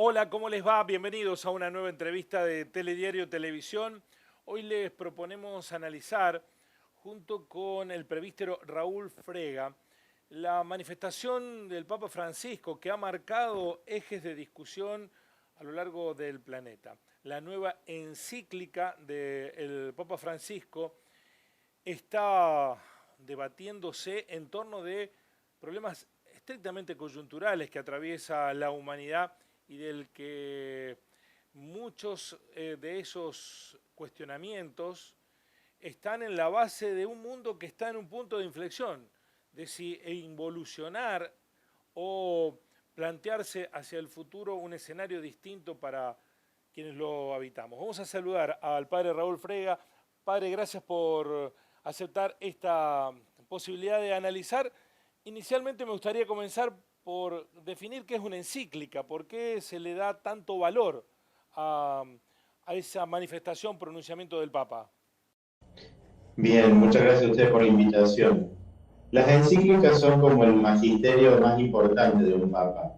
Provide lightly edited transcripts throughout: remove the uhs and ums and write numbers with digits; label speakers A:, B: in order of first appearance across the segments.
A: Hola, ¿cómo les va? Bienvenidos a una nueva entrevista de Telediario Televisión. Hoy les proponemos analizar, junto con el presbítero Raúl Frega, la manifestación del Papa Francisco que ha marcado ejes de discusión a lo largo del planeta. La nueva encíclica del Papa Francisco está debatiéndose en torno de problemas estrictamente coyunturales que atraviesa la humanidad y del que muchos de esos cuestionamientos están en la base de un mundo que está en un punto de inflexión, de si involucionar o plantearse hacia el futuro un escenario distinto para quienes lo habitamos. Vamos a saludar al padre Raúl Frega. Padre, gracias por aceptar esta posibilidad de analizar. Inicialmente me gustaría comenzar por definir qué es una encíclica, por qué se le da tanto valor a esa manifestación, pronunciamiento del Papa.
B: Bien, muchas gracias a usted por la invitación. Las encíclicas son como el magisterio más importante de un papa,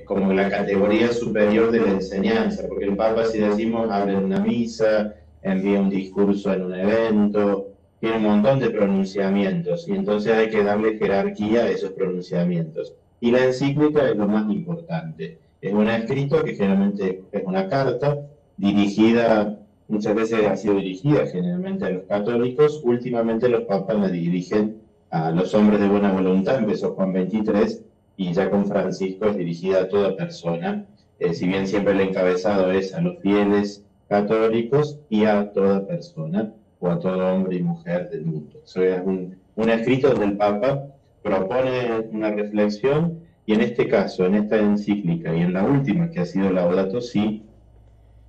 B: como la categoría superior de la enseñanza, porque el papa, si decimos, habla en una misa, envía un discurso en un evento, tiene un montón de pronunciamientos, y entonces hay que darle jerarquía a esos pronunciamientos. Y la encíclica es lo más importante. Es un escrito que generalmente es una carta dirigida. Muchas veces ha sido dirigida generalmente a los católicos, últimamente los papas la dirigen a los hombres de buena voluntad, empezó Juan XXIII y ya con Francisco es dirigida a toda persona, si bien siempre el encabezado es a los fieles católicos y a toda persona o a todo hombre y mujer del mundo. Eso es un escrito donde el Papa propone una reflexión y en este caso, en esta encíclica y en la última que ha sido Laudato Si,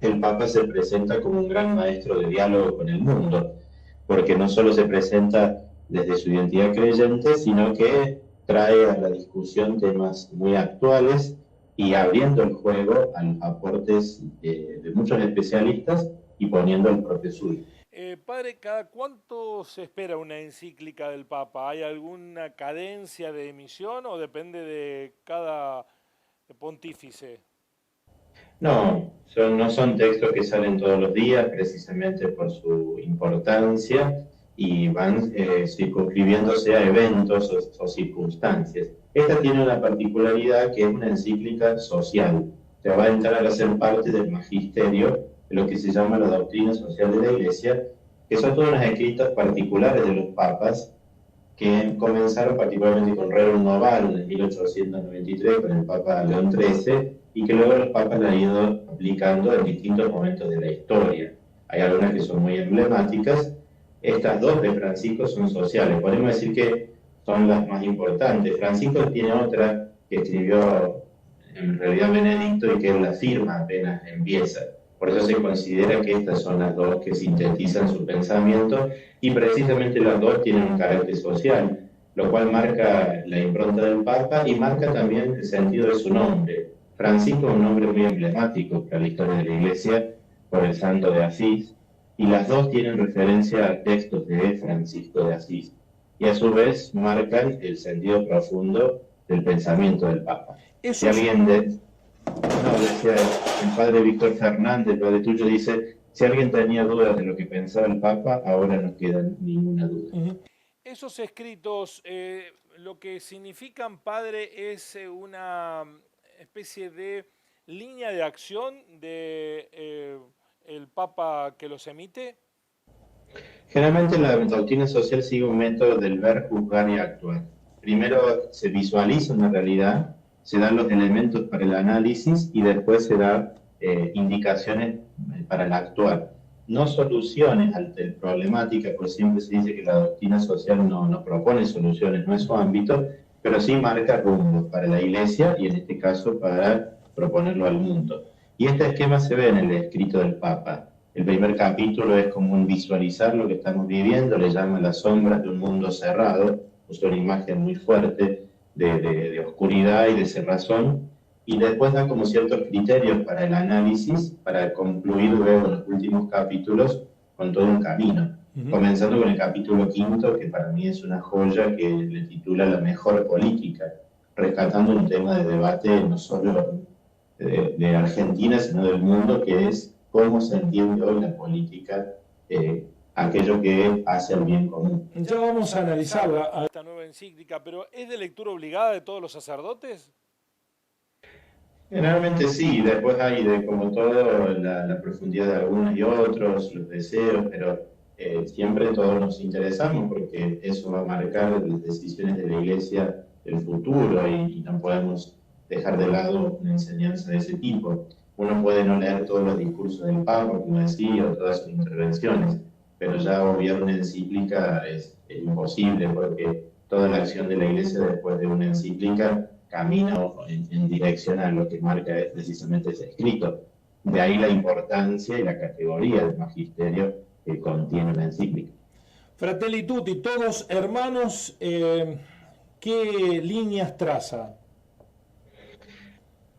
B: el Papa se presenta como un gran maestro de diálogo con el mundo, porque no solo se presenta desde su identidad creyente, sino que trae a la discusión temas muy actuales y abriendo el juego a los aportes de muchos especialistas y poniendo el propio suyo.
A: Padre, ¿cada cuánto se espera una encíclica del Papa? ¿Hay alguna cadencia de emisión o depende de cada pontífice?
B: No son textos que salen todos los días, precisamente por su importancia, y van circunscribiéndose a eventos o circunstancias. Esta tiene una particularidad que es una encíclica social, o sea, va a entrar a ser parte del magisterio, de lo que se llama la doctrina social de la Iglesia, que son todos los escritos particulares de los papas, que comenzaron particularmente con Rerum Novarum en 1893 con el Papa León XIII y que luego los papas la han ido aplicando en distintos momentos de la historia. Hay algunas que son muy emblemáticas. Estas dos de Francisco son sociales. Podemos decir que son las más importantes. Francisco tiene otra que escribió en realidad Benedicto y que él la firma apenas empieza. Por eso se considera que estas son las dos que sintetizan su pensamiento y precisamente las dos tienen un carácter social, lo cual marca la impronta del Papa y marca también el sentido de su nombre. Francisco es un nombre muy emblemático para la historia de la Iglesia por el santo de Asís y las dos tienen referencia a textos de Francisco de Asís y a su vez marcan el sentido profundo del pensamiento del Papa. Si alguien decía el padre Víctor Fernández, el padre tuyo, dice, si alguien tenía dudas de lo que pensaba el Papa, ahora no queda ninguna duda.
A: Esos escritos, lo que significan, padre, es una especie de línea de acción de el Papa que los emite.
B: Generalmente la doctrina social sigue un método del ver, juzgar y actuar. Primero se visualiza una realidad, se dan los elementos para el análisis y después se dan indicaciones para el actuar. No soluciones ante problemática, porque siempre se dice que la doctrina social no propone soluciones, no es su ámbito, pero sí marca rumbos para la Iglesia y en este caso para proponerlo al mundo. Y este esquema se ve en el escrito del Papa. El primer capítulo es como un visualizar lo que estamos viviendo, le llama las sombras de un mundo cerrado, es una imagen muy fuerte de oscuridad y de cerrazón, y después da como ciertos criterios para el análisis, para concluir luego en los últimos capítulos con todo un camino. Comenzando con el capítulo 5, que para mí es una joya que le titula La mejor política, rescatando un tema de debate no solo de Argentina, sino del mundo, que es cómo se entiende hoy la política, aquello que hace el bien común.
A: Ya vamos a analizarla a esta nueva encíclica, pero ¿es de lectura obligada de todos los sacerdotes?
B: Generalmente sí, después hay como todo la profundidad de algunos y otros, los deseos, pero siempre todos nos interesamos porque eso va a marcar las decisiones de la Iglesia del futuro y no podemos dejar de lado una enseñanza de ese tipo. Uno puede no leer todos los discursos del Papa, como decía, o todas sus intervenciones, pero ya obviar una encíclica es imposible porque toda la acción de la Iglesia después de una encíclica camina en dirección a lo que marca precisamente ese escrito. De ahí la importancia y la categoría del magisterio que contiene la encíclica.
A: Fratelli Tutti, todos hermanos, ¿qué líneas traza?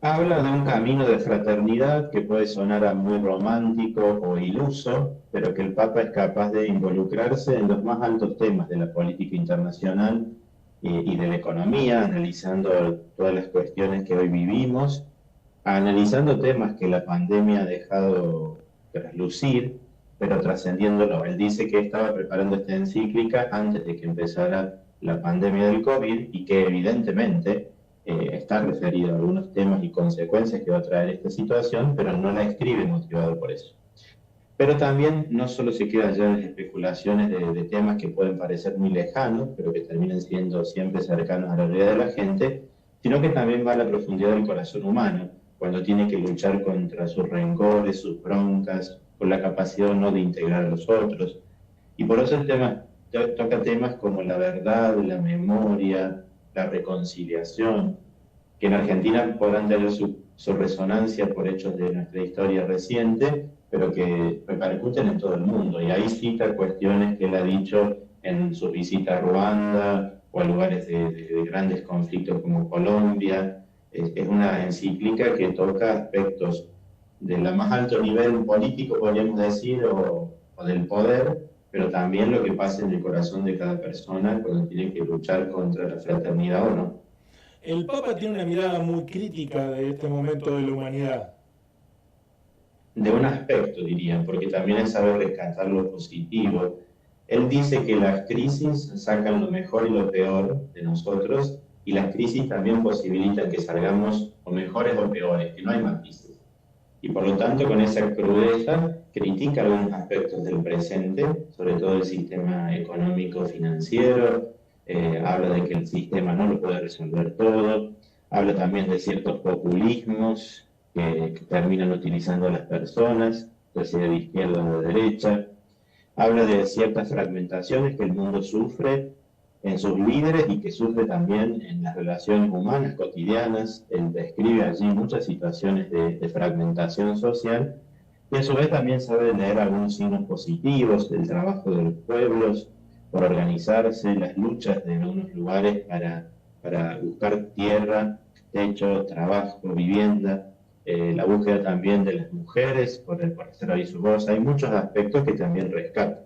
B: Habla de un camino de fraternidad que puede sonar a muy romántico o iluso, pero que el Papa es capaz de involucrarse en los más altos temas de la política internacional y de la economía, analizando todas las cuestiones que hoy vivimos, analizando temas que la pandemia ha dejado traslucir, pero trascendiéndolo. Él dice que estaba preparando esta encíclica antes de que empezara la pandemia del COVID y que evidentemente está referido a algunos temas y consecuencias que va a traer esta situación, pero no la escribe motivado por eso. Pero también no solo se queda ya en las especulaciones de temas que pueden parecer muy lejanos, pero que terminan siendo siempre cercanos a la realidad de la gente, sino que también va a la profundidad del corazón humano, cuando tiene que luchar contra sus rencores, sus broncas, por la capacidad o no de integrar a los otros. Y por eso el tema toca temas como la verdad, la memoria, la reconciliación, que en Argentina podrán tener su resonancia por hechos de nuestra historia reciente, pero que repercuten en todo el mundo. Y ahí cita cuestiones que él ha dicho en su visita a Ruanda o a lugares de grandes conflictos como Colombia. Es una encíclica que toca aspectos de la más alto nivel político, podríamos decir, o del poder, pero también lo que pasa en el corazón de cada persona cuando tiene que luchar contra la fraternidad o no.
A: El Papa tiene una mirada muy crítica de este momento de la humanidad.
B: De un aspecto, diría, porque también es saber rescatar lo positivo. Él dice que las crisis sacan lo mejor y lo peor de nosotros, y las crisis también posibilitan que salgamos o mejores o peores, que no hay matices. Y por lo tanto, con esa crudeza, critica algunos aspectos del presente, sobre todo el sistema económico financiero, habla de que el sistema no lo puede resolver todo, habla también de ciertos populismos que terminan utilizando a las personas, ya sea de izquierda o de derecha, habla de ciertas fragmentaciones que el mundo sufre en sus líderes y que sufre también en las relaciones humanas cotidianas. Él describe allí muchas situaciones de fragmentación social y a su vez también sabe leer algunos signos positivos del trabajo de los pueblos por organizarse, las luchas de algunos lugares para buscar tierra, techo, trabajo, vivienda, la búsqueda también de las mujeres por hacer oír su voz. Hay muchos aspectos que también rescatan.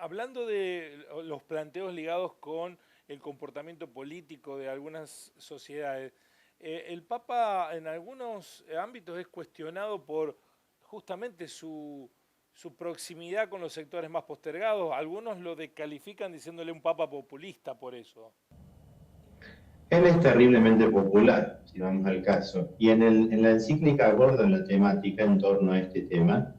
A: Hablando de los planteos ligados con el comportamiento político de algunas sociedades, el Papa en algunos ámbitos es cuestionado por justamente su proximidad con los sectores más postergados. Algunos lo descalifican diciéndole un Papa populista por eso.
B: Él es terriblemente popular, si vamos al caso, y en la encíclica aborda la temática en torno a este tema,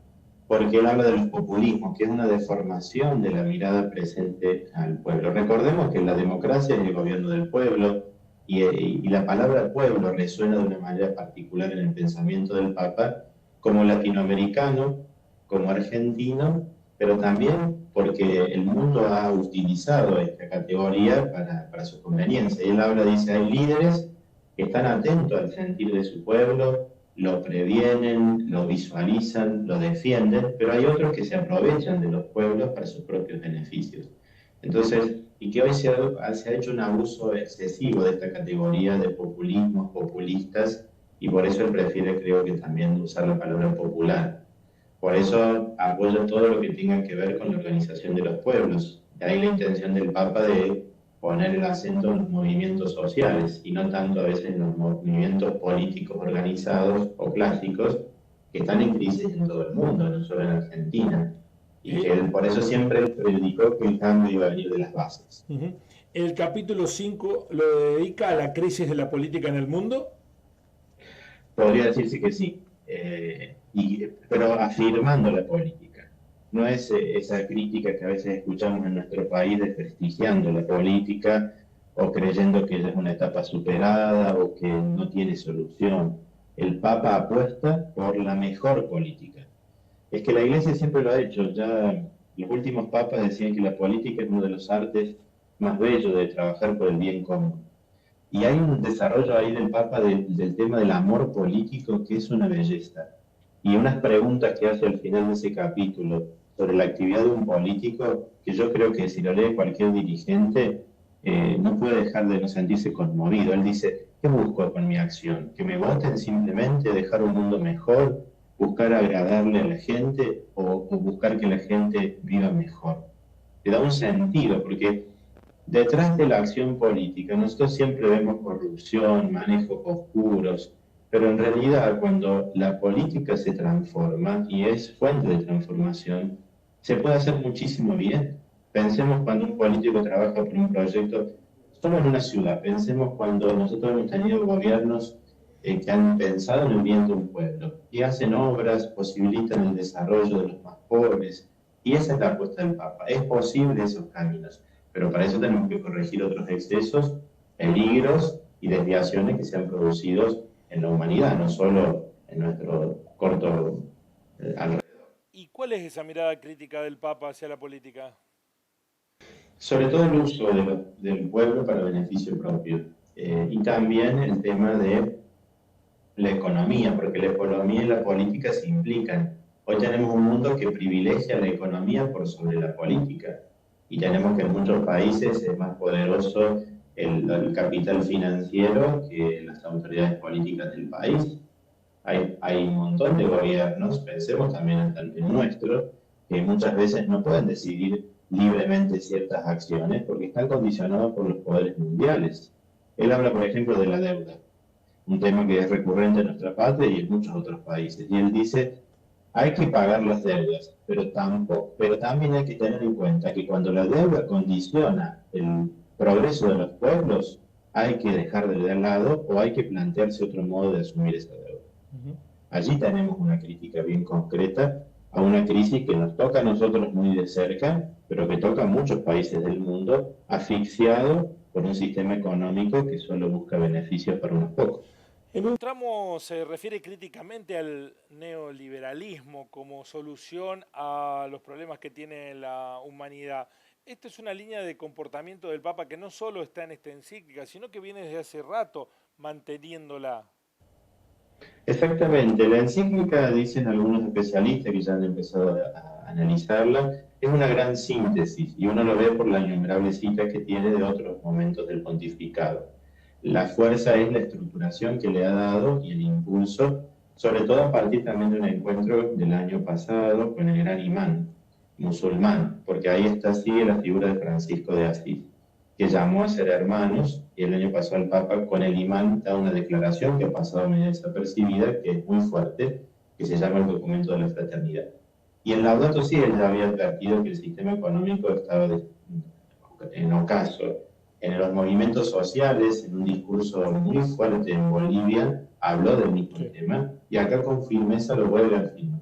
B: porque él habla de los populismos, que es una deformación de la mirada presente al pueblo. Recordemos que la democracia es el gobierno del pueblo, y la palabra pueblo resuena de una manera particular en el pensamiento del Papa, como latinoamericano, como argentino, pero también porque el mundo ha utilizado esta categoría para su conveniencia. Y él habla, dice, hay líderes que están atentos al sentir de su pueblo, lo previenen, lo visualizan, lo defienden, pero hay otros que se aprovechan de los pueblos para sus propios beneficios. Entonces, y que hoy se ha hecho un abuso excesivo de esta categoría de populismos, populistas, y por eso él prefiere, creo que también, usar la palabra popular. Por eso apoya todo lo que tenga que ver con la organización de los pueblos. De ahí la intención del Papa de poner el acento en los movimientos sociales y no tanto a veces en los movimientos políticos organizados o clásicos que están en crisis en todo el mundo, no solo en Argentina. Y que él, por eso siempre predicó que el cambio iba a venir de las bases.
A: El capítulo 5 lo dedica a la crisis de la política en el mundo.
B: Podría decirse que sí, pero afirmando la política. No es esa crítica que a veces escuchamos en nuestro país desprestigiando la política o creyendo que ella es una etapa superada o que no tiene solución. El Papa apuesta por la mejor política. Es que la Iglesia siempre lo ha hecho. Ya los últimos papas decían que la política es uno de los artes más bellos de trabajar por el bien común. Y hay un desarrollo ahí del Papa del tema del amor político que es una belleza. Y unas preguntas que hace al final de ese capítulo sobre la actividad de un político, que yo creo que si lo lee cualquier dirigente, no puede dejar de no sentirse conmovido. Él dice, ¿qué busco con mi acción? ¿Que me voten simplemente, dejar un mundo mejor, buscar agradarle a la gente o buscar que la gente viva mejor? Le da un sentido, porque detrás de la acción política, nosotros siempre vemos corrupción, manejos oscuros, pero en realidad cuando la política se transforma y es fuente de transformación, se puede hacer muchísimo bien. Pensemos cuando un político trabaja por un proyecto, solo en una ciudad, pensemos cuando nosotros hemos tenido gobiernos que han pensado en el bien de un pueblo y hacen obras, posibilitan el desarrollo de los más pobres, y esa es la apuesta del Papa. Es posible esos caminos, pero para eso tenemos que corregir otros excesos, peligros y desviaciones que se han producido en la humanidad, no solo en nuestro corto alrededor.
A: ¿Y cuál es esa mirada crítica del Papa hacia la política?
B: Sobre todo el uso del pueblo para beneficio propio. Y también el tema de la economía, porque la economía y la política se implican. Hoy tenemos un mundo que privilegia la economía por sobre la política. Y tenemos que en muchos países es más poderoso el capital financiero que las autoridades políticas del país. Hay un montón de gobiernos, pensemos también hasta el nuestro, que muchas veces no pueden decidir libremente ciertas acciones porque están condicionados por los poderes mundiales. Él habla, por ejemplo, de la deuda, un tema que es recurrente en nuestra patria y en muchos otros países. Y él dice, hay que pagar las deudas, pero también hay que tener en cuenta que cuando la deuda condiciona el progreso de los pueblos, hay que dejar de lado o hay que plantearse otro modo de asumir esa deuda. Allí tenemos una crítica bien concreta a una crisis que nos toca a nosotros muy de cerca, pero que toca a muchos países del mundo, asfixiado por un sistema económico que solo busca beneficios para unos pocos.
A: En un tramo se refiere críticamente al neoliberalismo como solución a los problemas que tiene la humanidad. Esta es una línea de comportamiento del Papa que no solo está en esta encíclica, sino que viene desde hace rato manteniéndola.
B: Exactamente, la encíclica, dicen algunos especialistas que ya han empezado a analizarla, es una gran síntesis y uno lo ve por las innumerables citas que tiene de otros momentos del pontificado. La fuerza es la estructuración que le ha dado y el impulso, sobre todo a partir también de un encuentro del año pasado con el gran imán musulmán, porque ahí está, sigue la figura de Francisco de Asís, que llamó a ser hermanos, y el año pasado el Papa con el imán da una declaración que ha pasado medio desapercibida, que es muy fuerte, que se llama el documento de la fraternidad. Y en Laudato Si él ya había advertido que el sistema económico estaba en ocaso. En los movimientos sociales, en un discurso muy fuerte en Bolivia, habló del mismo tema, y acá con firmeza lo vuelve a afirmar.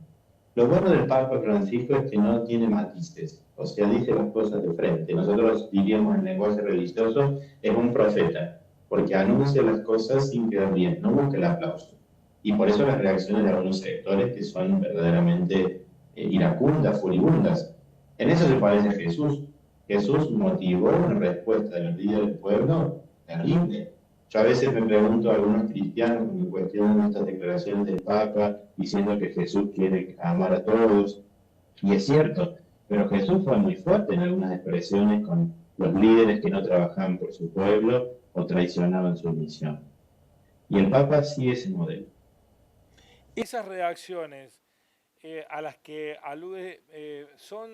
B: Lo bueno del Papa Francisco es que no tiene matices, o sea, dice las cosas de frente. Nosotros diríamos en lenguaje religioso, es un profeta, porque anuncia las cosas sin quedar bien, no busca el aplauso. Y por eso las reacciones de algunos sectores que son verdaderamente iracundas, furibundas. En eso se parece a Jesús. Jesús motivó una respuesta de los líderes del pueblo terrible. Yo a veces me pregunto a algunos cristianos cuando cuestionan estas declaraciones del Papa diciendo que Jesús quiere amar a todos, y es cierto, pero Jesús fue muy fuerte en algunas expresiones con los líderes que no trabajaban por su pueblo o traicionaban su misión. Y el Papa sí es el modelo.
A: Esas reacciones a las que alude, ¿son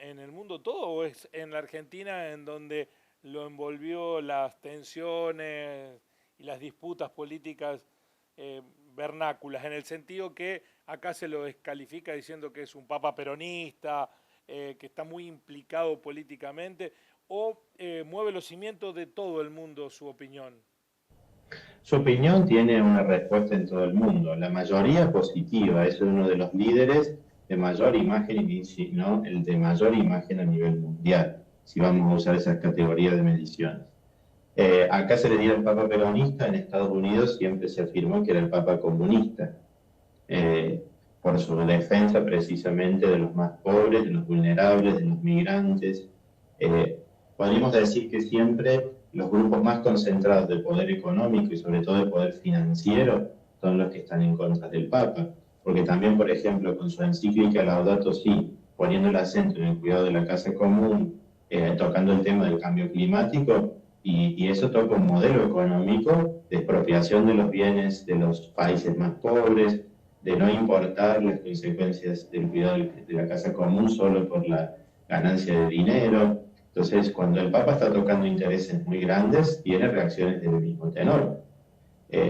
A: en el mundo todo o es en la Argentina en donde lo envolvió las tensiones y las disputas políticas eh, vernáculas, en el sentido que acá se lo descalifica diciendo que es un papa peronista, que está muy implicado políticamente, o mueve los cimientos de todo el mundo su opinión.
B: Su opinión tiene una respuesta en todo el mundo, la mayoría positiva, es uno de los líderes de mayor imagen, y si no, el de mayor imagen a nivel mundial, si vamos a usar esas categorías de mediciones. Acá se le dio el Papa peronista, en Estados Unidos siempre se afirmó que era el Papa comunista, eh, por su defensa precisamente de los más pobres, de los vulnerables, de los migrantes. Podríamos decir que siempre los grupos más concentrados de poder económico y sobre todo de poder financiero son los que están en contra del Papa, porque también, por ejemplo, con su encíclica Laudato Si, poniendo el acento en el cuidado de la casa común, tocando el tema del cambio climático, y eso toca un modelo económico de expropiación de los bienes de los países más pobres, de no importar las consecuencias del cuidado de la casa común solo por la ganancia de dinero. Entonces, cuando el Papa está tocando intereses muy grandes, tiene reacciones del mismo tenor.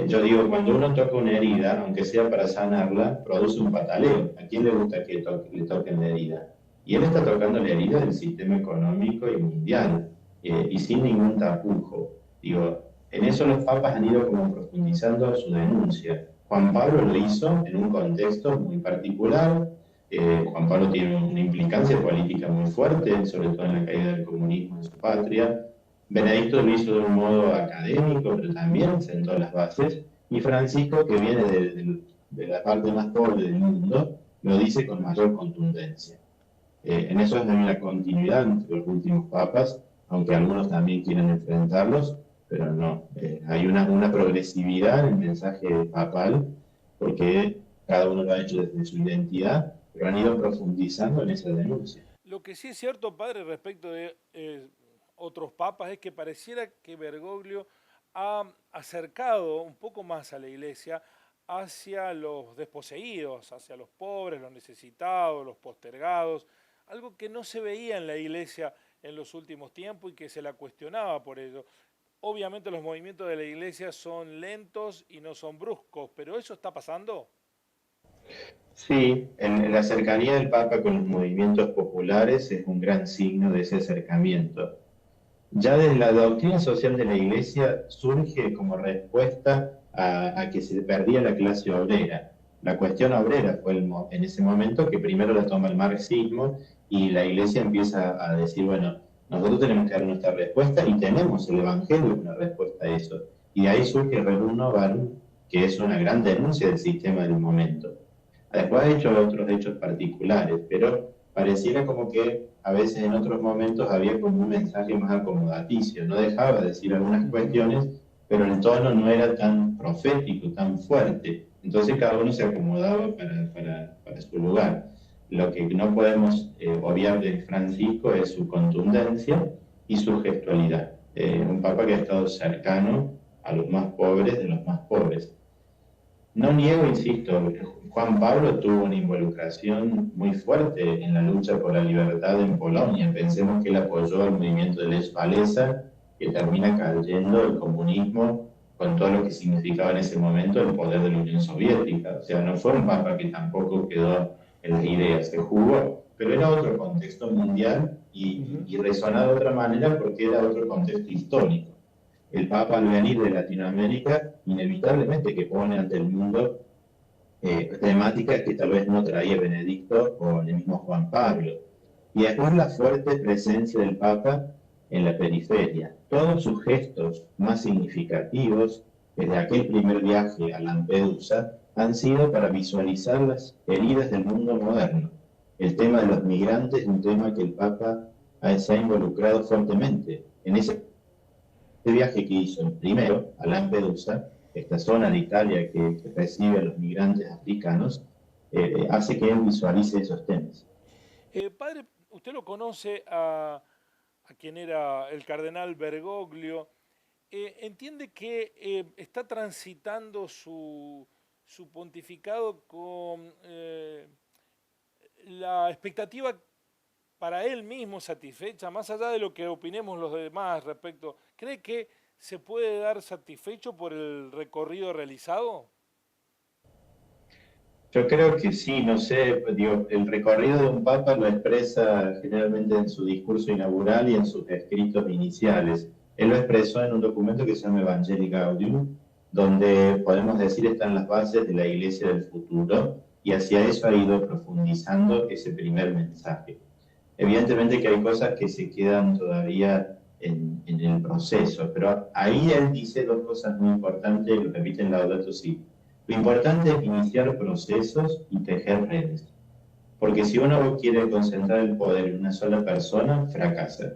B: Yo digo, cuando uno toca una herida, aunque sea para sanarla, produce un pataleo. ¿A quién le gusta que le toquen la herida? Y él está tocando la herida del sistema económico y mundial, y sin ningún tapujo. Digo, en eso los papas han ido como profundizando su denuncia. Juan Pablo lo hizo en un contexto muy particular. Juan Pablo tiene una implicancia política muy fuerte, sobre todo en la caída del comunismo en su patria. Benedicto lo hizo de un modo académico, pero también sentó las bases. Y Francisco, que viene de la parte más pobre del mundo, lo dice con mayor contundencia. En eso hay una continuidad entre los últimos papas, aunque algunos también quieren enfrentarlos, pero no. Hay una progresividad en el mensaje papal, porque cada uno lo ha hecho desde su identidad, pero han ido profundizando en esa denuncia.
A: Lo que sí es cierto, padre, respecto de otros papas, es que pareciera que Bergoglio ha acercado un poco más a la iglesia hacia los desposeídos, hacia los pobres, los necesitados, los postergados, algo que no se veía en la iglesia en los últimos tiempos y que se la cuestionaba por ello. Obviamente los movimientos de la iglesia son lentos y no son bruscos, pero ¿eso está pasando?
B: Sí, en la cercanía del Papa con los movimientos populares es un gran signo de ese acercamiento. Ya desde la doctrina social de la Iglesia surge como respuesta a que se perdía la clase obrera. La cuestión obrera fue en ese momento que primero la toma el marxismo y la Iglesia empieza a decir, bueno, nosotros tenemos que dar nuestra respuesta y tenemos el Evangelio una respuesta a eso. Y de ahí surge el Rerum Novarum, que es una gran denuncia del sistema del momento. Después ha hecho otros hechos particulares, pero pareciera como que a veces en otros momentos había como un mensaje más acomodaticio, no dejaba de decir algunas cuestiones, pero el tono no era tan profético, tan fuerte. Entonces cada uno se acomodaba para su lugar. Lo que no podemos obviar de Francisco es su contundencia y su gestualidad. Un papa que ha estado cercano a los más pobres de los más pobres. No niego, insisto, Juan Pablo tuvo una involucración muy fuerte en la lucha por la libertad en Polonia. Pensemos que él apoyó al movimiento de Lech Walesa, que termina cayendo el comunismo con todo lo que significaba en ese momento el poder de la Unión Soviética. O sea, no fue un papa que tampoco quedó en las ideas, se jugó, pero era otro contexto mundial y resonaba de otra manera porque era otro contexto histórico. El Papa al venir de Latinoamérica, inevitablemente que pone ante el mundo temáticas que tal vez no traía Benedicto o el mismo Juan Pablo. Y después la fuerte presencia del Papa en la periferia. Todos sus gestos más significativos, desde aquel primer viaje a Lampedusa, han sido para visualizar las heridas del mundo moderno. El tema de los migrantes es un tema que el Papa se ha involucrado fuertemente. En ese viaje que hizo el primero a Lampedusa, esta zona de Italia que recibe a los migrantes africanos, hace que él visualice esos temas.
A: Padre, usted lo conoce a quien era el cardenal Bergoglio. ¿Entiende que está transitando su pontificado con la expectativa para él mismo satisfecha, más allá de lo que opinemos los demás respecto, ¿cree que se puede dar satisfecho por el recorrido realizado?
B: Yo creo que sí, no sé, digo, el recorrido de un papa lo expresa generalmente en su discurso inaugural y en sus escritos iniciales. Él lo expresó en un documento que se llama Evangelii Gaudium, donde podemos decir están las bases de la iglesia del futuro, y hacia eso ha ido profundizando ese primer mensaje. Evidentemente que hay cosas que se quedan todavía en el proceso, pero ahí él dice dos cosas muy importantes, lo repite en Laudato Si. Lo importante es iniciar procesos y tejer redes, porque si uno quiere concentrar el poder en una sola persona, fracasa.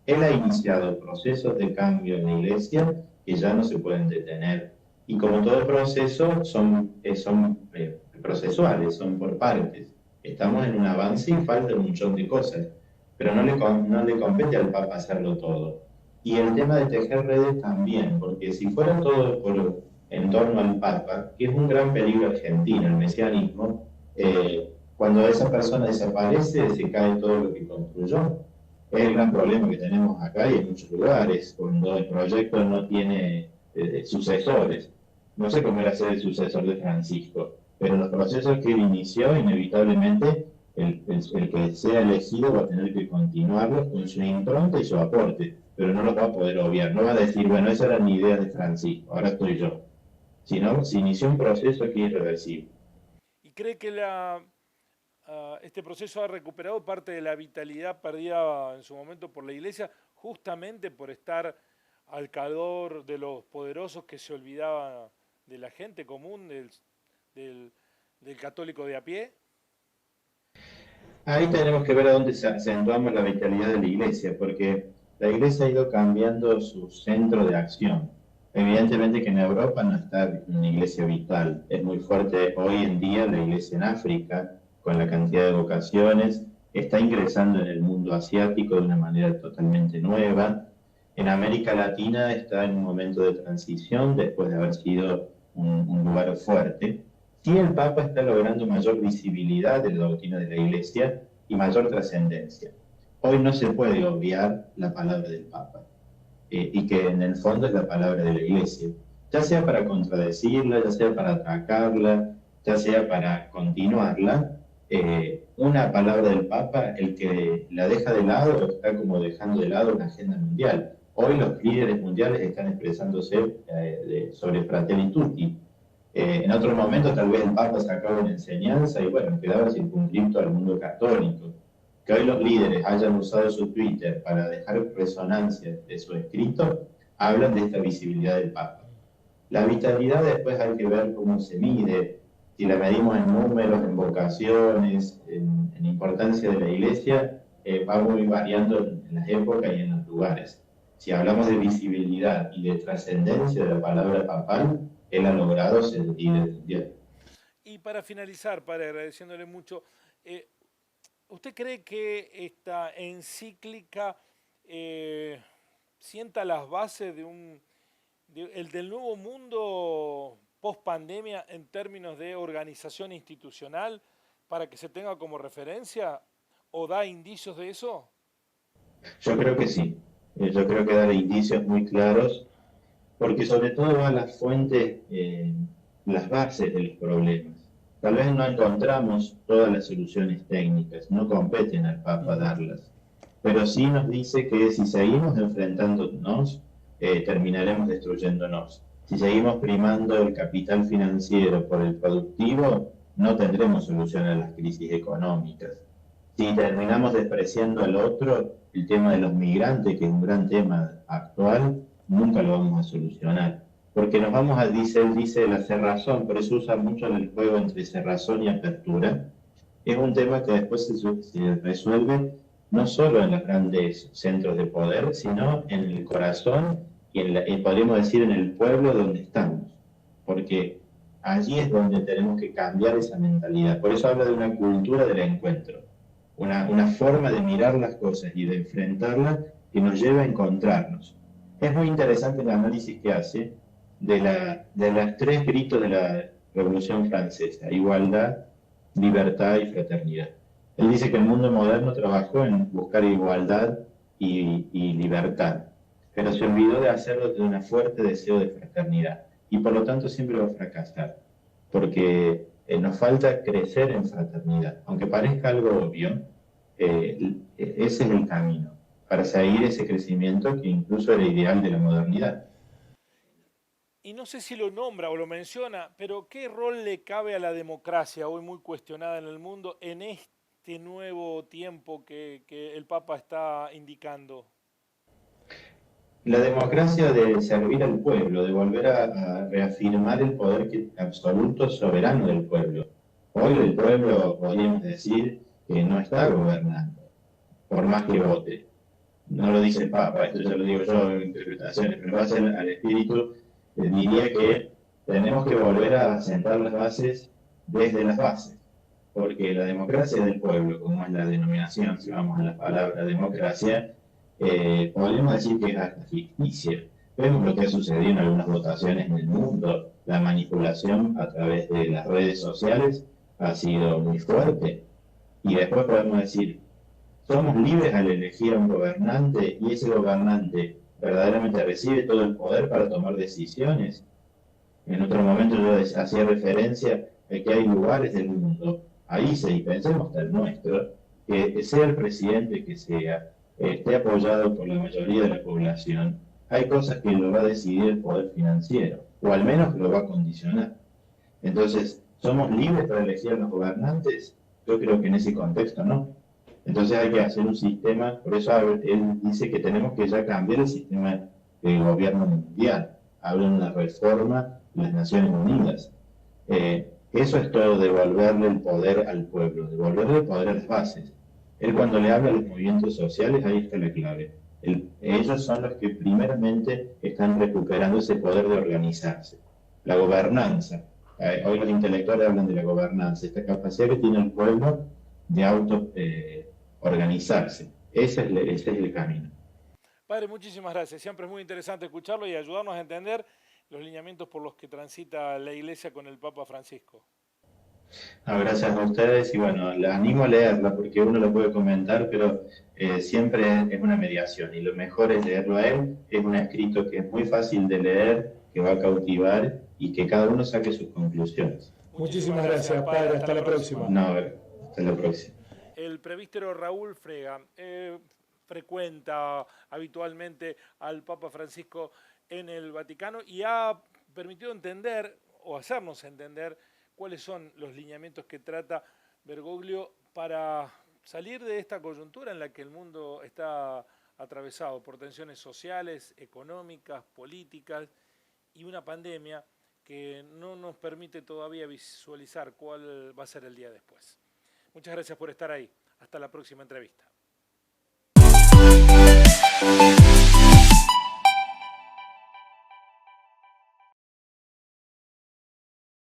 B: Él ha iniciado procesos de cambio en la iglesia que ya no se pueden detener. Y como todo proceso, son procesuales, son por partes. Estamos en un avance y falta un montón de cosas, pero no le compete al Papa hacerlo todo. Y el tema de tejer redes también, porque si fuera todo en torno al Papa, que es un gran peligro argentino, el mesianismo, cuando esa persona desaparece, se cae todo lo que construyó. Es el gran problema que tenemos acá y en muchos lugares, cuando el proyecto no tiene sucesores. No sé cómo era ser el sucesor de Francisco, pero los procesos que él inició, inevitablemente, el que sea elegido va a tener que continuarlos con su impronta y su aporte, pero no los va a poder obviar. No va a decir, bueno, esa era mi idea de Francisco, ahora estoy yo. Sino, se inició un proceso que es irreversible.
A: ¿Y cree que este proceso ha recuperado parte de la vitalidad perdida en su momento por la Iglesia, justamente por estar al calor de los poderosos que se olvidaba de la gente común, del católico de a pie?
B: Ahí tenemos que ver a dónde acentuamos la vitalidad de la iglesia, porque la iglesia ha ido cambiando su centro de acción. Evidentemente que en Europa no está una iglesia vital. Es muy fuerte hoy en día la iglesia en África, con la cantidad de vocaciones. Está ingresando en el mundo asiático de una manera totalmente nueva. En América Latina está en un momento de transición después de haber sido un lugar fuerte. Sí, el Papa está logrando mayor visibilidad de la doctrina de la Iglesia y mayor trascendencia. Hoy no se puede obviar la palabra del Papa, y que en el fondo es la palabra de la Iglesia, ya sea para contradecirla, ya sea para atacarla, ya sea para continuarla. Una palabra del Papa, el que la deja de lado, está como dejando de lado una agenda mundial. Hoy los líderes mundiales están expresándose sobre Fratelli Tutti. En otro momento tal vez el Papa sacaba una enseñanza y bueno, quedaba circunscripto al mundo católico. Que hoy los líderes hayan usado su Twitter para dejar resonancia de su escrito, hablan de esta visibilidad del Papa. La vitalidad después hay que ver cómo se mide, si la medimos en números, en vocaciones, en importancia de la Iglesia, va muy variando en las épocas y en los lugares. Si hablamos de visibilidad y de trascendencia de la palabra papal, él ha logrado ser líder mundial.
A: Y para finalizar, padre, agradeciéndole mucho, ¿usted cree que esta encíclica sienta las bases del nuevo mundo post pandemia en términos de organización institucional para que se tenga como referencia o da indicios de eso?
B: Yo creo que sí. Yo creo que da indicios muy claros, porque sobre todo va a las fuentes, las bases de los problemas. Tal vez no encontramos todas las soluciones técnicas, no competen al Papa darlas, pero sí nos dice que si seguimos enfrentándonos, terminaremos destruyéndonos. Si seguimos primando el capital financiero por el productivo, no tendremos solución a las crisis económicas. Si terminamos despreciando al otro, el tema de los migrantes, que es un gran tema actual, nunca lo vamos a solucionar. Porque nos vamos a, él dice la cerrazón, por eso usa mucho el juego entre cerrazón y apertura. Es un tema que después se resuelve no solo en los grandes centros de poder, sino en el corazón y podríamos decir en el pueblo donde estamos. Porque allí es donde tenemos que cambiar esa mentalidad. Por eso habla de una cultura del encuentro, una forma de mirar las cosas y de enfrentarlas que nos lleva a encontrarnos. Es muy interesante el análisis que hace de los tres gritos de la Revolución Francesa: igualdad, libertad y fraternidad. Él dice que el mundo moderno trabajó en buscar igualdad y libertad, pero se olvidó de hacerlo de un fuerte deseo de fraternidad y por lo tanto siempre va a fracasar, porque nos falta crecer en fraternidad. Aunque parezca algo obvio, ese es el camino para seguir ese crecimiento que incluso era ideal de la modernidad.
A: Y no sé si lo nombra o lo menciona, pero ¿qué rol le cabe a la democracia, hoy muy cuestionada en el mundo, en este nuevo tiempo que el Papa está indicando?
B: La democracia de servir al pueblo, de volver a reafirmar el poder absoluto soberano del pueblo. Hoy el pueblo, podríamos decir, que no está gobernando, por más que vote. No lo dice el Papa, esto ya lo digo yo en interpretaciones, pero en base al espíritu, diría que tenemos que volver a sentar las bases desde las bases, porque la democracia del pueblo, como es la denominación, si vamos a la palabra democracia, podríamos decir que es hasta ficticia. Vemos lo que ha sucedido en algunas votaciones en el mundo, la manipulación a través de las redes sociales ha sido muy fuerte. Y después podemos decir, somos libres al elegir a un gobernante y ese gobernante verdaderamente recibe todo el poder para tomar decisiones. En otro momento yo hacía referencia a que hay lugares del mundo, países, y pensemos hasta el nuestro, que sea el presidente que sea, esté apoyado por la mayoría de la población, hay cosas que lo va a decidir el poder financiero, o al menos lo va a condicionar. Entonces, ¿somos libres para elegir a los gobernantes? Yo creo que en ese contexto no. Entonces hay que hacer un sistema, por eso él dice que tenemos que ya cambiar el sistema de gobierno mundial. Habla de una reforma de las Naciones Unidas. Eso es todo, devolverle el poder al pueblo, devolverle el poder a las bases. Él cuando le habla a los movimientos sociales, ahí está la clave. Ellos son los que primeramente están recuperando ese poder de organizarse. La gobernanza. Hoy los intelectuales hablan de la gobernanza, esta capacidad que tiene el pueblo de organizarse. Ese es el camino.
A: Padre, muchísimas gracias. Siempre es muy interesante escucharlo y ayudarnos a entender los lineamientos por los que transita la Iglesia con el Papa Francisco.
B: No, gracias a ustedes y bueno, la animo a leerla porque uno lo puede comentar, pero siempre es una mediación y lo mejor es leerlo a él. Es un escrito que es muy fácil de leer, que va a cautivar y que cada uno saque sus conclusiones.
A: Muchísimas gracias, Padre. Hasta la próxima.
B: No, hasta la próxima.
A: El presbítero Raúl Frega frecuenta habitualmente al Papa Francisco en el Vaticano y ha permitido entender o hacernos entender cuáles son los lineamientos que trata Bergoglio para salir de esta coyuntura en la que el mundo está atravesado por tensiones sociales, económicas, políticas y una pandemia que no nos permite todavía visualizar cuál va a ser el día después. Muchas gracias por estar ahí. Hasta la próxima entrevista.